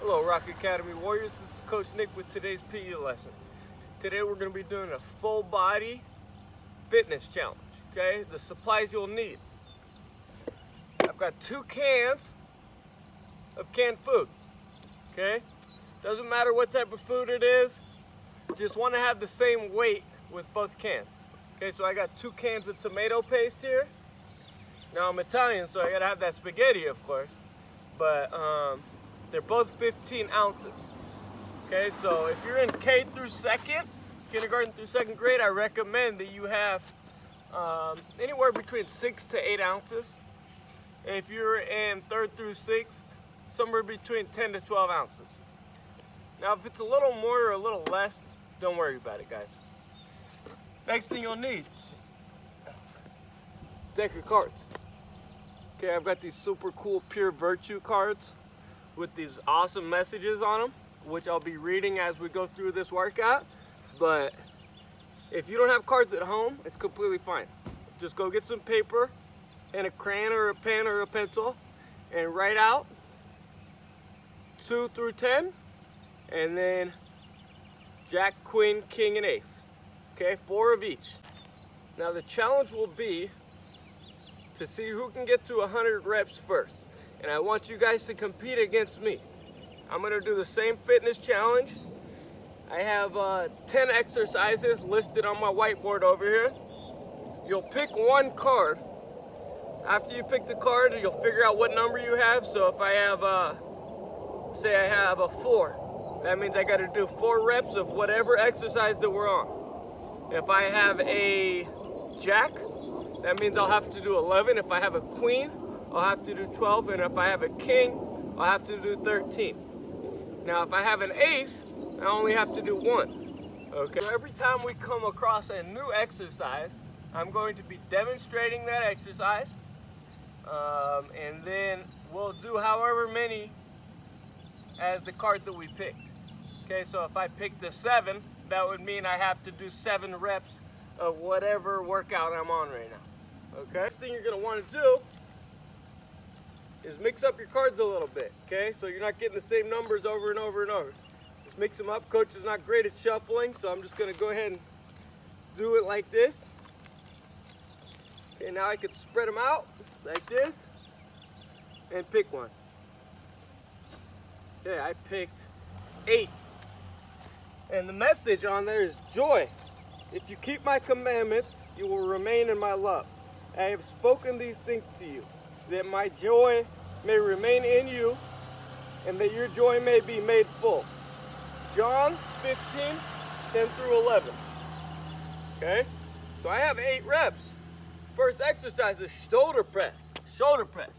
Hello Rock Academy Warriors, this is Coach Nick with today's PE lesson. Today we're going to be doing a full body fitness challenge, okay? The supplies you'll need. I've got 2 cans of canned food, okay? Doesn't matter what type of food it is, just want to have the same weight with both cans. Okay, so I got 2 cans of tomato paste here. Now I'm Italian, so I gotta have that spaghetti, of course, but they're both 15 ounces. Okay, so if you're in K through 2nd, kindergarten through 2nd grade, I recommend that you have anywhere between 6 to 8 ounces. If you're in 3rd through 6th, somewhere between 10 to 12 ounces. Now, if it's a little more or a little less, don't worry about it, guys. Next thing you'll need, deck of cards. Okay, I've got these super cool Pure Virtue cards with these awesome messages on them, which I'll be reading as we go through this workout. But if you don't have cards at home, it's completely fine. Just go get some paper and a crayon or a pen or a pencil and write out 2 through 10, and then Jack, Queen, King, and Ace. Okay, 4 of each. Now the challenge will be to see who can get to 100 reps first. And I want you guys to compete against me. I'm gonna do the same fitness challenge. I have 10 exercises listed on my whiteboard over here. You'll pick one card. After you pick the card, you'll figure out what number you have. So if I have, say I have a 4, that means I gotta do 4 reps of whatever exercise that we're on. If I have a Jack, that means I'll have to do 11. If I have a Queen, I'll have to do 12. And if I have a King, I'll have to do 13. Now, if I have an Ace, I only have to do 1. Okay? So every time we come across a new exercise, I'm going to be demonstrating that exercise. And then we'll do however many as the card that we picked. Okay, so if I picked the 7, that would mean I have to do 7 reps of whatever workout I'm on right now. Okay, next thing you're gonna want to do is mix up your cards a little bit. Okay, so you're not getting the same numbers over and over and over. Just mix them up. Coach is not great at shuffling, so I'm just gonna go ahead and do it like this. Okay, now I could spread them out like this and pick one. Okay, I picked 8. And the message on there is joy. If you keep my commandments, you will remain in my love. I have spoken these things to you, that my joy may remain in you, and that your joy may be made full. John 15, 10 through 11. Okay? So I have 8 reps. First exercise is shoulder press. Shoulder press.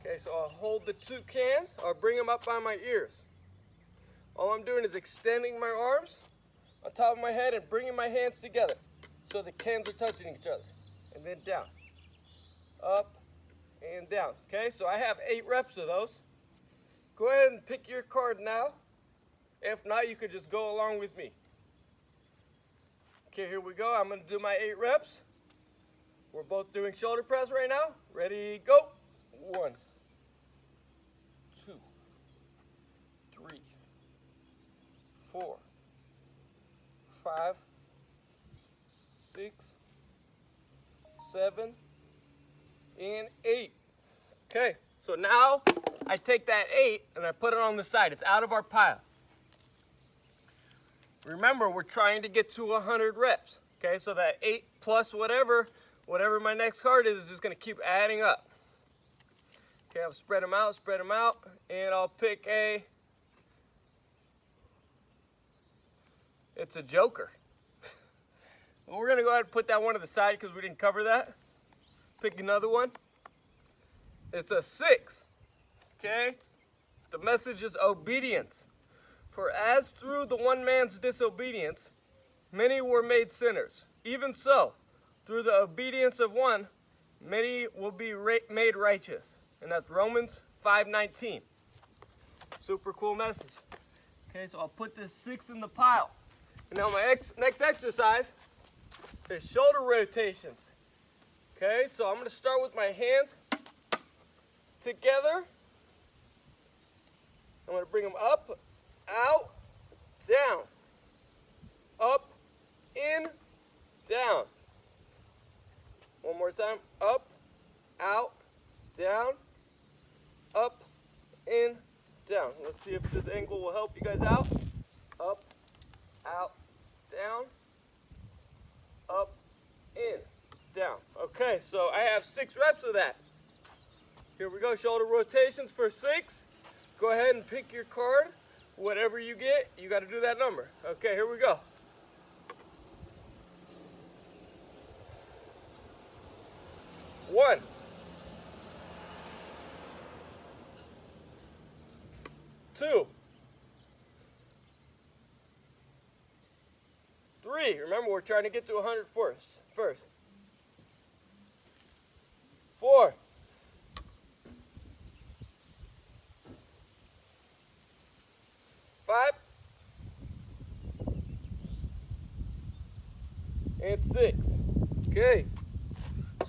Okay, so I'll hold the 2 cans. I'll bring them up by my ears. All I'm doing is extending my arms on top of my head and bringing my hands together so the cans are touching each other. And then down, up and down. Okay, so I have 8 reps of those. Go ahead and pick your card now. If not, you could just go along with me. Okay, here we go. I'm gonna do my 8 reps. We're both doing shoulder press right now. Ready, go. 1, 2, 3, 4, 5, 6, 7, and 8. Okay, so now I take that 8 and I put it on the side. It's out of our pile. Remember, we're trying to get to 100 reps. Okay, so that 8 plus whatever my next card is just gonna keep adding up. Okay, I'll spread them out, and I'll pick it's a joker. We're gonna go ahead and put that one to the side because we didn't cover that. Pick another one. It's a 6, okay? The message is obedience. For as through the one man's disobedience, many were made sinners. Even so, through the obedience of one, many will be made righteous. And that's Romans 5:19. Super cool message. Okay, so I'll put this 6 in the pile. And now my next exercise is shoulder rotations. Okay, so I'm going to start with my hands together I'm going to bring them up, out, down, up, in, down. One more time, up, out, down, up, in, down. Let's see if this angle will help you guys out. Up, out, down, up, in, down. Okay, so I have 6 reps of that. Here we go, shoulder rotations for 6. Go ahead and pick your card. Whatever you get, you got to do that number. Okay, here we go. 1, 2, 3. Remember, we're trying to get to 100 first. 4, 5, and 6. Okay.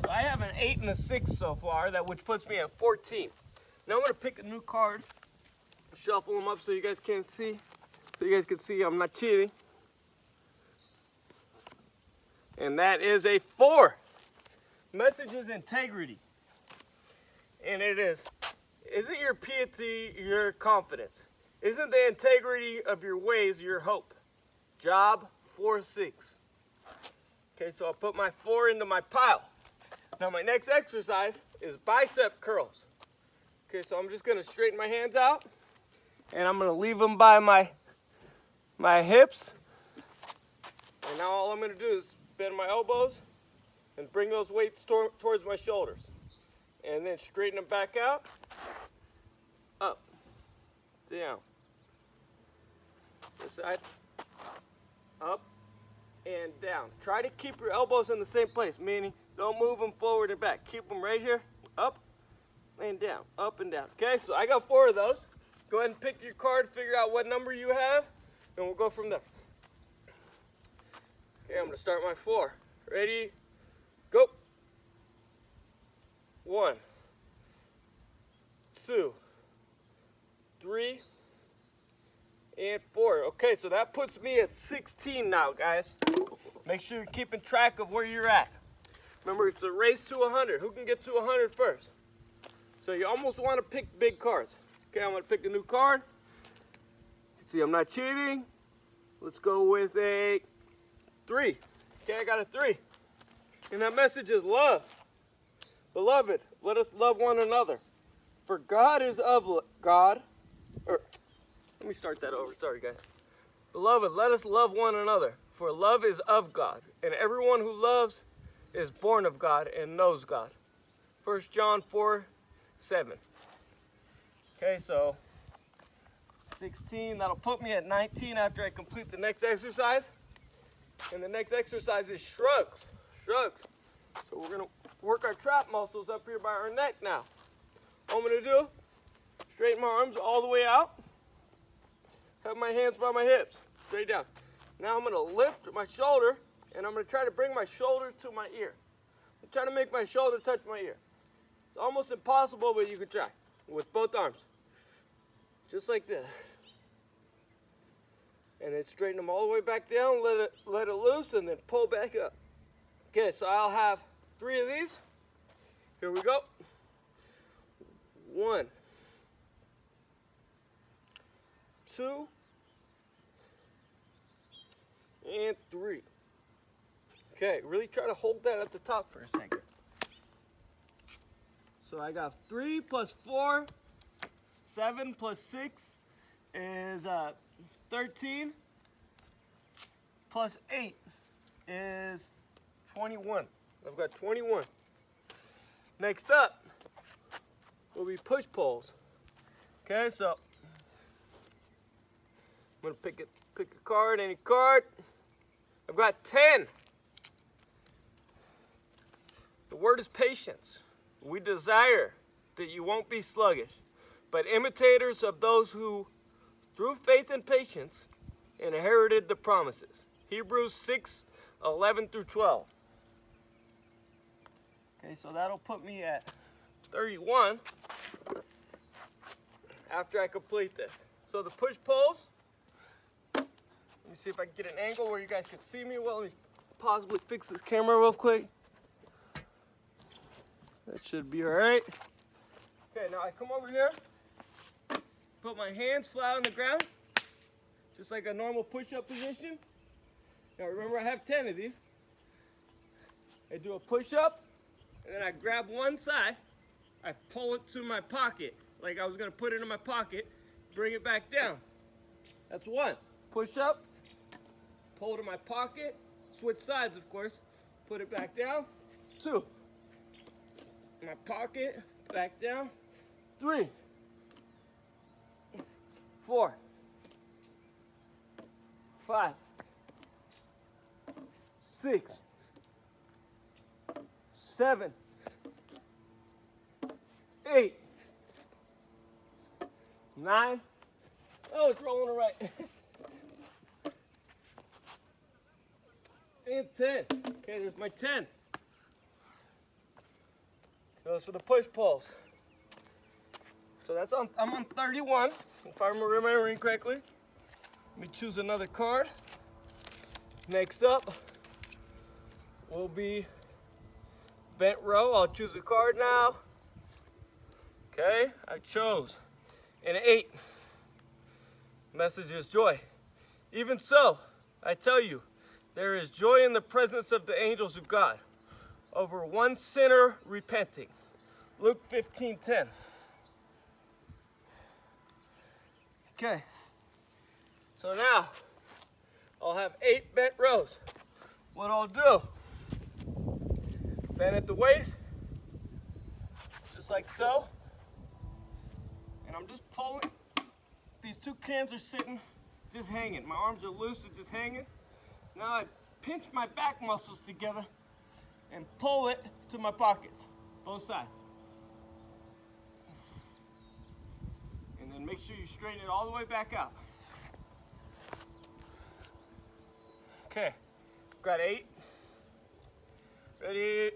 So I have an 8 and a 6 so far, which puts me at 14. Now I'm going to pick a new card, shuffle them up so you guys can see. So you guys can see I'm not cheating. And that is a 4. Message is integrity. And it is, isn't your piety your confidence? Isn't the integrity of your ways your hope? Job 4-6. Okay, so I'll put my 4 into my pile. Now my next exercise is bicep curls. Okay, so I'm just gonna straighten my hands out and I'm gonna leave them by my hips. And now all I'm gonna do is bend my elbows and bring those weights towards my shoulders. And then straighten them back out, up, down. This side, up, and down. Try to keep your elbows in the same place, meaning don't move them forward and back. Keep them right here, up and down, up and down. Okay, so I got 4 of those. Go ahead and pick your card, figure out what number you have, and we'll go from there. Okay, I'm gonna start my 4. Ready, go. 1, 2, 3, and 4. Okay, so that puts me at 16 now, guys. Make sure you're keeping track of where you're at. Remember, it's a race to 100. Who can get to 100 first? So you almost want to pick big cards. Okay, I'm going to pick a new card. You can see I'm not cheating. Let's go with a 3. Okay, I got a 3. And that message is love. Beloved, let us love one another. For God is of God. Let me start that over. Sorry, guys. Beloved, let us love one another. For love is of God. And everyone who loves is born of God and knows God. 1 John 4:7. Okay, so 16. That'll put me at 19 after I complete the next exercise. And the next exercise is shrugs. Shrugs. So we're going to work our trap muscles up here by our neck now. All I'm going to do, straighten my arms all the way out. Have my hands by my hips, straight down. Now I'm going to lift my shoulder, and I'm going to try to bring my shoulder to my ear. I'm trying to make my shoulder touch my ear. It's almost impossible, but you can try with both arms. Just like this. And then straighten them all the way back down, let it loose, and then pull back up. Okay, so I'll have 3 of these. Here we go. 1, 2, and 3. Okay, really try to hold that at the top for a second. So I got 3 plus 4, 7 plus 6 is 13, plus 8 is 21. I've got 21. Next up will be push pulls. Okay, so I'm gonna pick a card, any card. I've got 10. The word is patience. We desire that you won't be sluggish, but imitators of those who, through faith and patience, inherited the promises. Hebrews 6:11 through 12. Okay, so that'll put me at 31 after I complete this. So the push pulls, let me see if I can get an angle where you guys can see me. Well, let me possibly fix this camera real quick. That should be all right. Okay, now I come over here, put my hands flat on the ground, just like a normal push-up position. Now remember, I have 10 of these. I do a push-up, and then I grab one side, I pull it to my pocket, like I was gonna put it in my pocket, bring it back down. That's one. Push-up, pull to my pocket, switch sides of course, put it back down. 2. My pocket, back down. 3, 4, 5, 6, 7, 8, 9. Oh, it's rolling right. And 10. Okay, there's my 10. Those for the push pulls. So that's I'm on 31, if I'm remembering correctly. Let me choose another card. Next up will be bent row. I'll choose a card now. Okay, I chose an 8. Message is joy. Even so, I tell you, there is joy in the presence of the angels of God over one sinner repenting. Luke 15:10. Okay, so now I'll have 8 bent rows. What I'll do, bend at the waist, just like so, and I'm just pulling. These 2 cans are sitting, just hanging. My arms are loose and just hanging. Now I pinch my back muscles together and pull it to my pockets, both sides. And then make sure you straighten it all the way back out. Okay, got 8. Ready,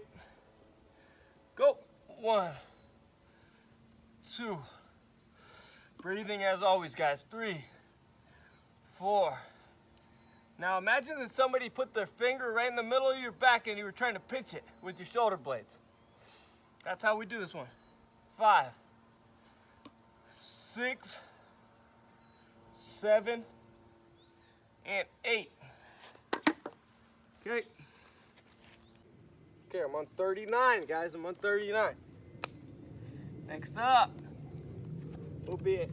go. 1, 2. Breathing as always, guys. 3, 4. Now imagine that somebody put their finger right in the middle of your back and you were trying to pinch it with your shoulder blades. That's how we do this one. 5, 6, 7, and 8. Okay. Okay, I'm on 39, guys. I'm on 39. Next up will be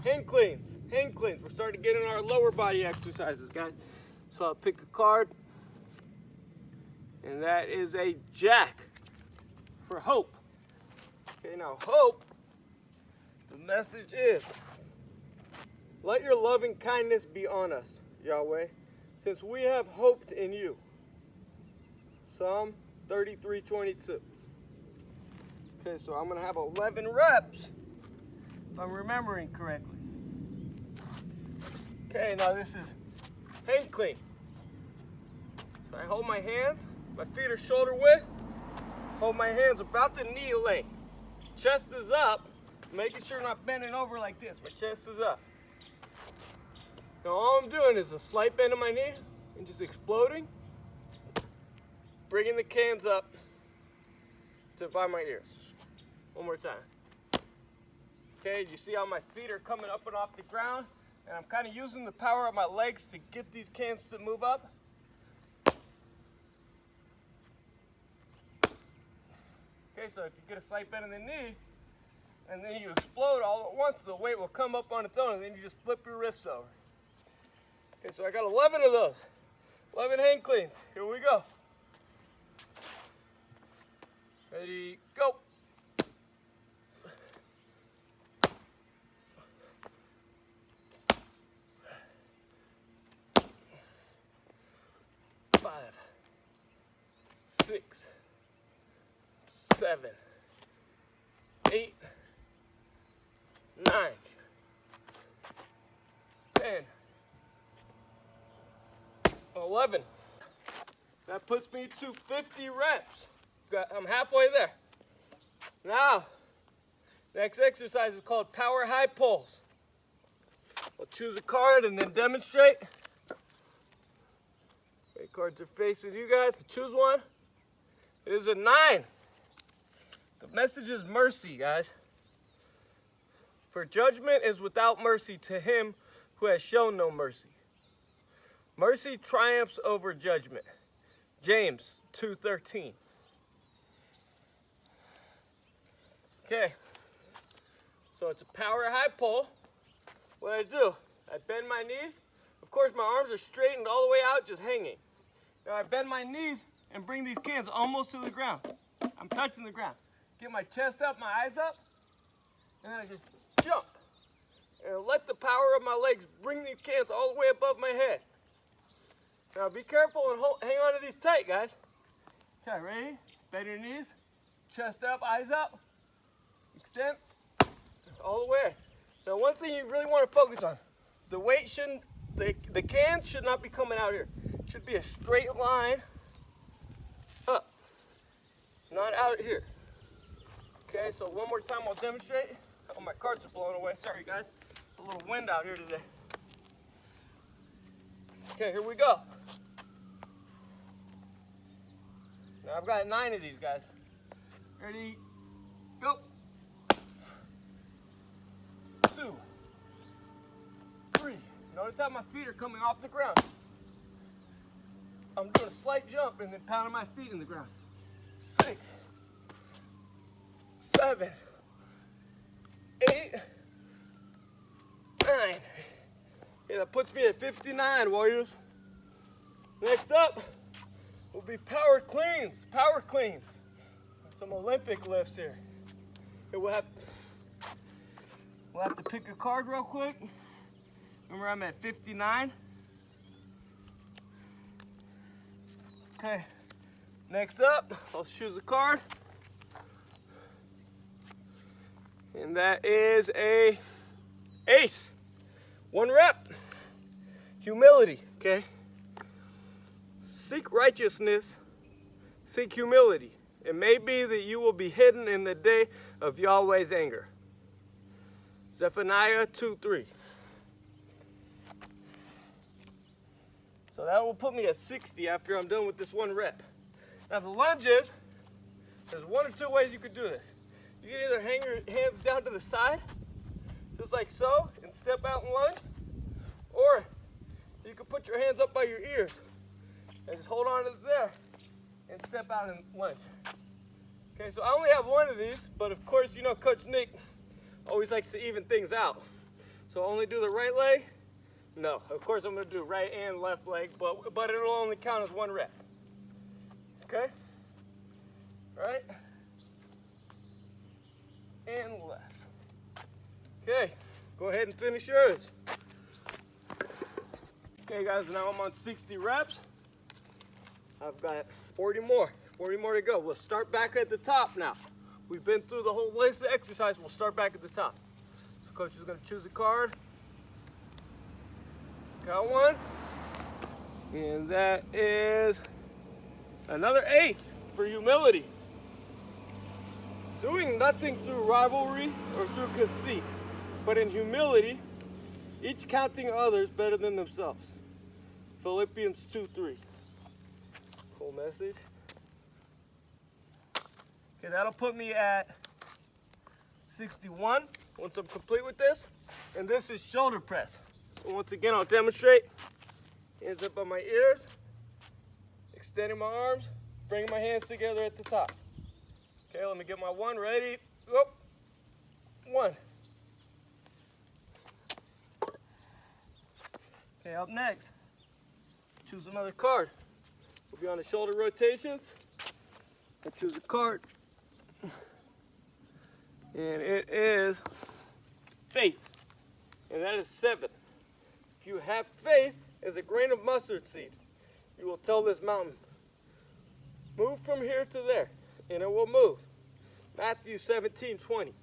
hang cleans. Hang cleans. We're starting to get in our lower body exercises, guys. So I'll pick a card, and that is a Jack for hope. Okay, now hope, the message is, let your loving kindness be on us, Yahweh, since we have hoped in you. Psalm 33:22. Okay, so I'm gonna have 11 reps, if I'm remembering correctly. Okay, now this is hang clean. So I hold my hands, my feet are shoulder width, hold my hands about the knee length. Chest is up, making sure I'm not bending over like this. My chest is up. Now all I'm doing is a slight bend of my knee and just exploding, bringing the cans up to by my ears. One more time. Okay, you see how my feet are coming up and off the ground? And I'm kind of using the power of my legs to get these cans to move up. Okay, so if you get a slight bend in the knee, and then you explode all at once, the weight will come up on its own, and then you just flip your wrists over. Okay, so I got 11 of those. 11 hang cleans. Here we go. Ready, go. 5, 6, 7, 8, 9, 10, 11. That puts me to 50 reps. I'm halfway there. Now, next exercise is called power high pulls. I'll choose a card and then demonstrate. Okay, cards are facing you guys, so choose one. It is a 9. The message is mercy, guys. For judgment is without mercy to him who has shown no mercy. Mercy triumphs over judgment. James 2:13. Okay, so it's a power high pull. What I do, I bend my knees. Of course, my arms are straightened all the way out, just hanging. Now I bend my knees and bring these cans almost to the ground. I'm touching the ground. Get my chest up, my eyes up, and then I just jump. And let the power of my legs bring these cans all the way above my head. Now be careful and hang on to these tight, guys. Okay, ready? Bend your knees, chest up, eyes up. Extend all the way. Now one thing you really want to focus on, the weight shouldn't, the cans should not be coming out here. It should be a straight line up, not out here. Okay, so one more time I'll demonstrate. Oh, my cards are blowing away. Sorry guys, a little wind out here today. Okay, here we go. Now I've got 9 of these guys. Ready, go. 2, 3. Notice how my feet are coming off the ground. I'm doing a slight jump and then pounding my feet in the ground. 6, 7, 8, 9. Yeah, that puts me at 59, warriors. Next up will be power cleans. Power cleans. Some Olympic lifts here. Okay, we'll have to pick a card real quick. Remember, I'm at 59. Okay, next up, I'll choose a card. And that is a ace. 1 rep. Humility, okay? Seek righteousness, seek humility. It may be that you will be hidden in the day of Yahweh's anger. Zephaniah 2:3. So that will put me at 60 after I'm done with this 1 rep. Now the lunges, there's 1 or 2 ways you could do this. You can either hang your hands down to the side, just like so, and step out and lunge, or you can put your hands up by your ears and just hold on to there and step out and lunge. Okay, so I only have 1 of these, but of course, you know, Coach Nick always likes to even things out. So only do the right leg? No, of course I'm gonna do right and left leg, but it'll only count as 1 rep. Okay? Right? And left. Okay, go ahead and finish yours. Okay guys, now I'm on 60 reps. I've got 40 more to go. We'll start back at the top now. We've been through the whole list of exercise. We'll start back at the top. So coach is gonna choose a card. Got 1. And that is another ace for humility. Doing nothing through rivalry or through conceit, but in humility, each counting others better than themselves. Philippians 2:3. Cool message. Okay, that'll put me at 61 once I'm complete with this. And this is shoulder press. So once again, I'll demonstrate. Hands up on my ears, extending my arms, bringing my hands together at the top. Okay, let me get my 1 ready. Go. 1. Okay, up next, choose another card. We'll be on the shoulder rotations. I choose a card. And it is faith. And that is 7. If you have faith as a grain of mustard seed, you will tell this mountain, move from here to there, and it will move. Matthew 17:20.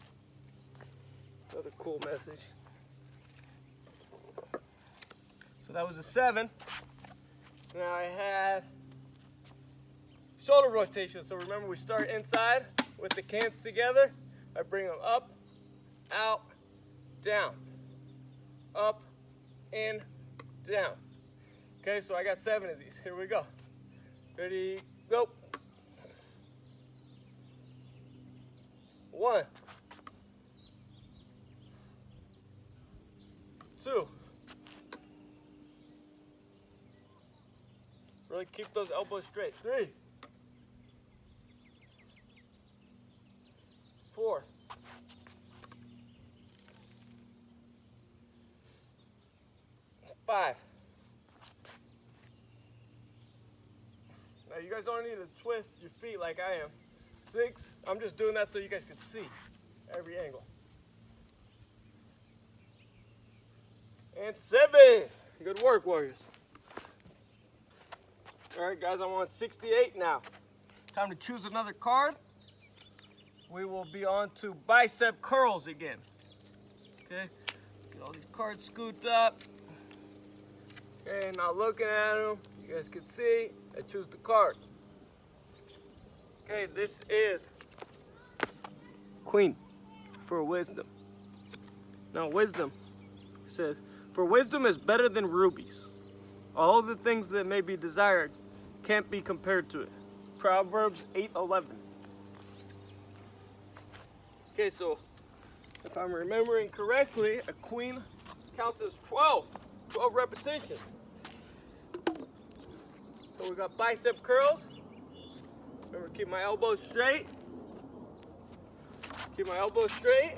Another cool message. So that was a 7. Now I have shoulder rotation. So remember, we start inside with the cans together. I bring them up, out, down, up, and down. Okay, so I got 7 of these. Here we go. Ready, go. 1, 2. Really keep those elbows straight. 3, 4, 5. Now you guys don't need to twist your feet like I am. 6. I'm just doing that so you guys can see every angle. And 7. Good work, warriors. All right, guys, I'm on 68 now. Time to choose another card. We will be on to bicep curls again. Okay, get all these cards scooped up. Okay, now looking at them, you guys can see, I choose the card. Okay, this is Queen for wisdom. Now, wisdom says, for wisdom is better than rubies. All the things that may be desired can't be compared to it. Proverbs 8:11. Okay, so if I'm remembering correctly, a queen counts as 12 repetitions. So we got bicep curls. Remember, keep my elbows straight. Keep my elbows straight.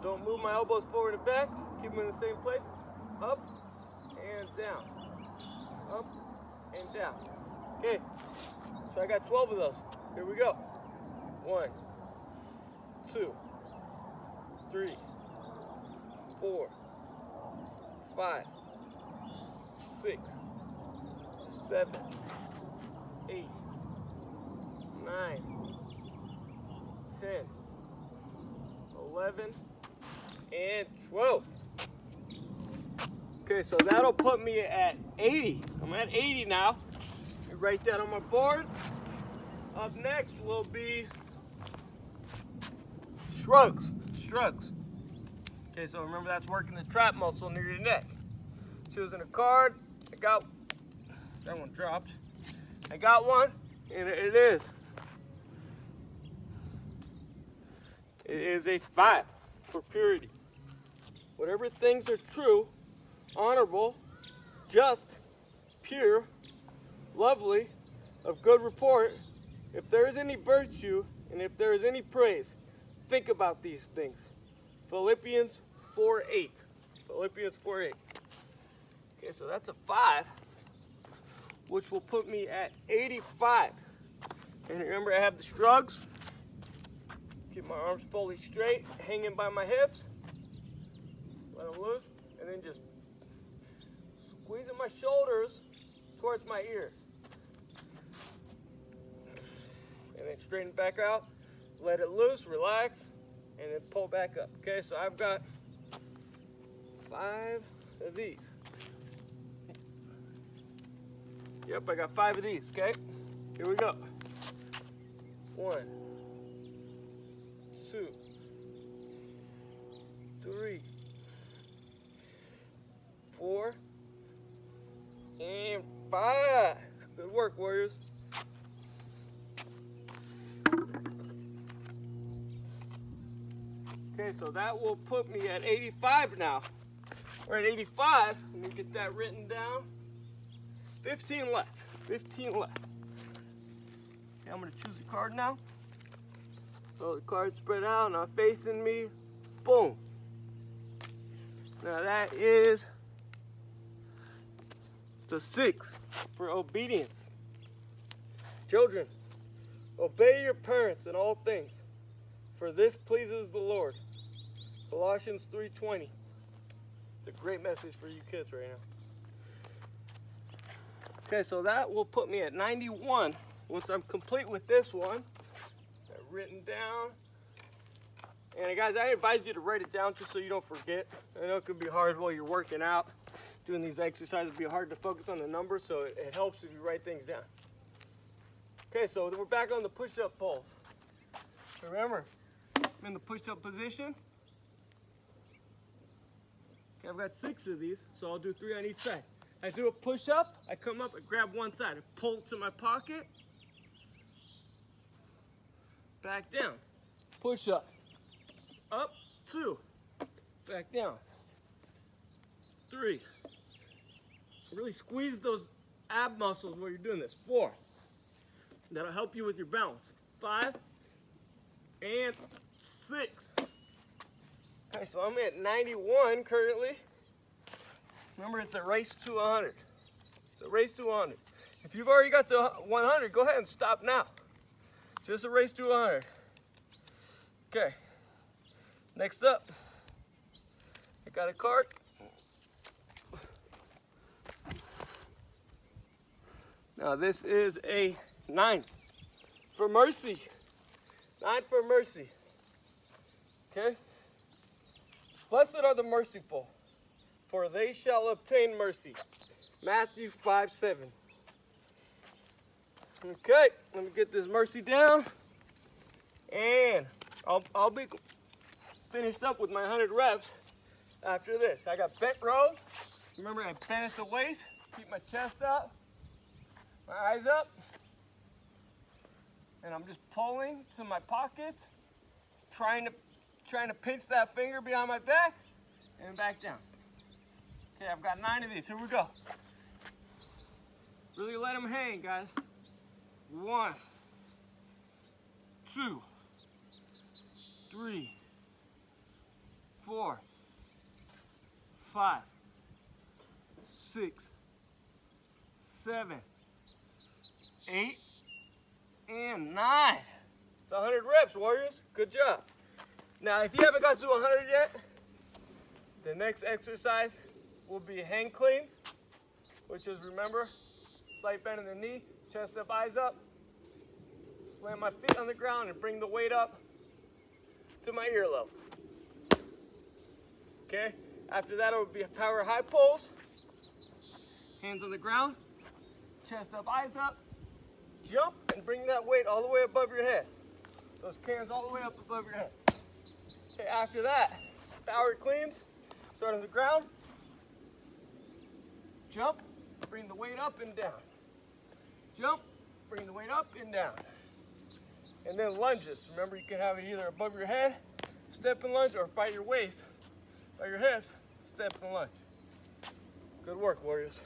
Don't move my elbows forward and back. Keep them in the same place. Up and down. Up and down. Okay, so I got 12 of those. Here we go. 1, 2, 3, 4, 5, 6, 7, 8, 9, 10, 11, and 12. Okay, so that'll put me at 80. I'm at 80 now. Write that on my board. Up next will be shrugs. Okay, so remember that's working the trap muscle near your neck. Choosing a card. I got, that one dropped. I got one, and it is a 5 for purity. Whatever things are true, honorable, just, pure, lovely, of good report, if there is any virtue and if there is any praise, think about these things. Philippians 4:8. Philippians 4:8. Okay, so that's a 5, which will put me at 85. And remember, I have the shrugs. Keep my arms fully straight, hanging by my hips. Let them loose, and then just squeezing my shoulders towards my ears. And then straighten back out, let it loose, relax, and then pull back up. Okay, so I've got 5 of these. Yep, I got 5 of these, okay? Here we go. 1, 2, 3, 4, and 5. Good work, warriors. Okay, so that will put me at 85 now. We're at 85. Let me get that written down. 15 left. 15 left. Okay, I'm going to choose a card now. So the card's spread out, now facing me. Boom. Now that is the 6 for obedience. Children, obey your parents in all things, for this pleases the Lord. Colossians 3:20. It's a great message for you kids right now. Okay, so that will put me at 91 once I'm complete with this one. Got it written down. And guys, I advise you to write it down just so you don't forget. I know it can be hard while you're working out. Doing these exercises can be hard to focus on the numbers, so it helps if you write things down. Okay, so we're back on the push-up pulls. Remember, I'm in the push-up position. Okay, I've got 6 of these, so I'll do 3 on each side. I do a push up, I come up, I grab one side, I pull it to my pocket, back down, push up, 2, back down, 3. Really squeeze those ab muscles while you're doing this. 4. That'll help you with your balance. 5 and 6. Okay, so I'm at 91 currently. Remember, it's a race to 100. It's a race to 100. If you've already got to 100, go ahead and stop now. Just a race to 100. Okay. Next up, I got a cart. Now this is a 9 for mercy. 9 for mercy. Okay? Blessed are the merciful, for they shall obtain mercy. Matthew 5:7. Okay, let me get this mercy down. And I'll be finished up with my 100 reps after this. I got bent rows. Remember, I bend at the waist, keep my chest up, my eyes up. And I'm just pulling to my pockets, trying to pinch that finger behind my back and back down. Okay, I've got 9 of these. Here we go. Really let them hang, guys. 1, 2, 3, 4, 5, 6, 7, 8, and 9. It's 100 reps, warriors. Good job. Now, if you haven't got to 100 yet, the next exercise will be hang cleans, which is, remember, slight bend in the knee, chest up, eyes up. Slam my feet on the ground and bring the weight up to my ear level. Okay? After that, it will be power high pulls. Hands on the ground, chest up, eyes up. Jump and bring that weight all the way above your head. Those cans all the way up above your head. Okay, after that, power cleans. Start on the ground. Jump, bring the weight up and down. Jump, bring the weight up and down. And then lunges. Remember, you can have it either above your head, step and lunge, or by your waist, by your hips, step and lunge. Good work, warriors.